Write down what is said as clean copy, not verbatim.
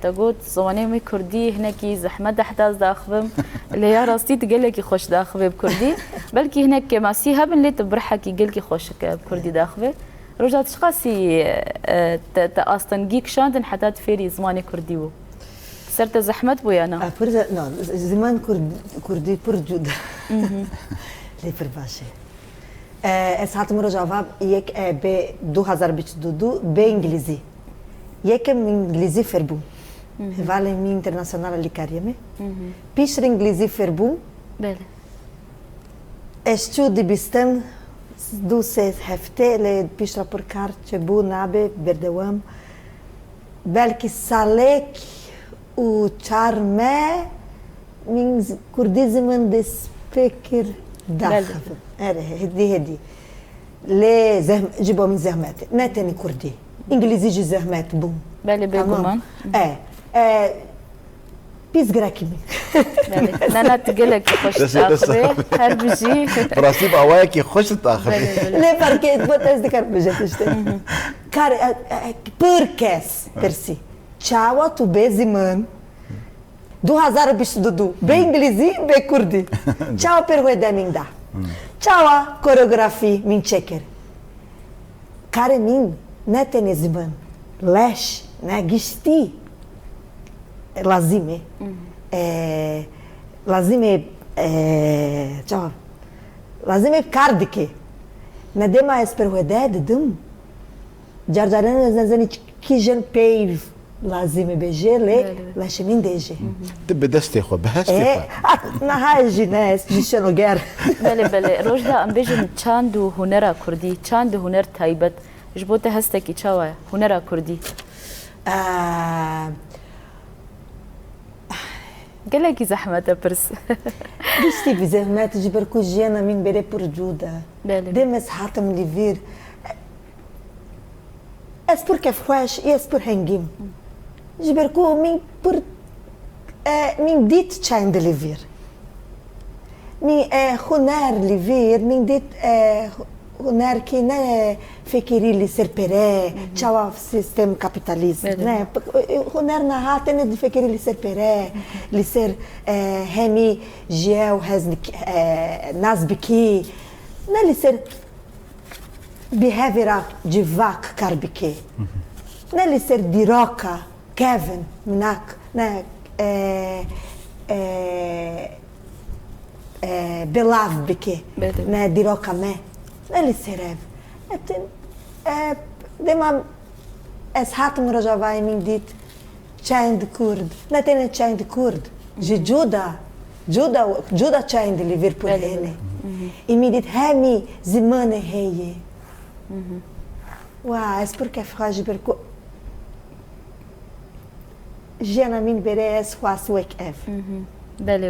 تقول زمانه می کردی هنکی زحمت دحتاز داخبم اللي هي راستی تقول لك خوش داخبه بكردي بلكي هناك ماسي هب اللي تبرحكي قال لك خوش بكردي داخبه رجعت شقاسي تاستنجيك شانتن حتى تفيري زماني كردي بو صرت زحمت بو انا فرزه نو زمان كردي برجود لي فرباشي ساعات مرة جواب يك ب 2022 بانجليزي يك من انجليزي فربو vale mi internațională licarieme. Pișr englezi ferbu. Bele. Estiu de bistan du se heftele pișra părcar ce bu nabe berdewam. Belki salek u charme min kurdizmin de speaker dakhaf. هدي ليه جيبوا من زهمات ناتني كردي انجليزي جي زهمات بوم بالي بيقومان بيس جراكيمي انا تقلك خوش تاخذي هربجي براسيب اواكي خوش تاخذي ليه باركيت بوتاز دكار بجتشتي كار بيركاس بيرسي تشاوا تو بيزيمان 2022 بانجليزي بكردي تشاوا بيرغودا من ده تشاوا كوريوغرافي من تشيكر كار من نتني زمان لاش ناجستي لازمه لازمه تشاوا لازمه كاردكي ندما اسبروداد دم جارجارنا زنزاني كيجن بيف لازم بيجي لي لاش من ديجي تبي دستي خو بهستي نهاجي ناس جيشنو غير بله روجدا ام بيجن چاندو هنرا كردي چاند هنر تايبت جبوت هستكي چاوا هنرا كردي قال لك زحمه برس دستي بزحمات جبر كوجينا من بري برجودا دمس حاتم ليفير es porque faz e es por hangim جبركو من ديت تشاين دليفير من هنار ليفير من ديت هنار كي فكري لي سيربيري تشاوا في سيستم كابيتاليزم هنار نهاتن دي فكري لي سيربيري لي سير همي جاو هزنك ناس بكي نالي سير behavior de vaca carbike. Nele ser diroca Kevin minak na belav bike na diroca me nele serev. Etin demam es hatem rojavai min dit chaind kurd. Na tene chaind kurd. Je juda chaind livir por ele. E me dit hemi zimane heye. Uau, é porque faz perco. Já na minha beré é quase o que é. بله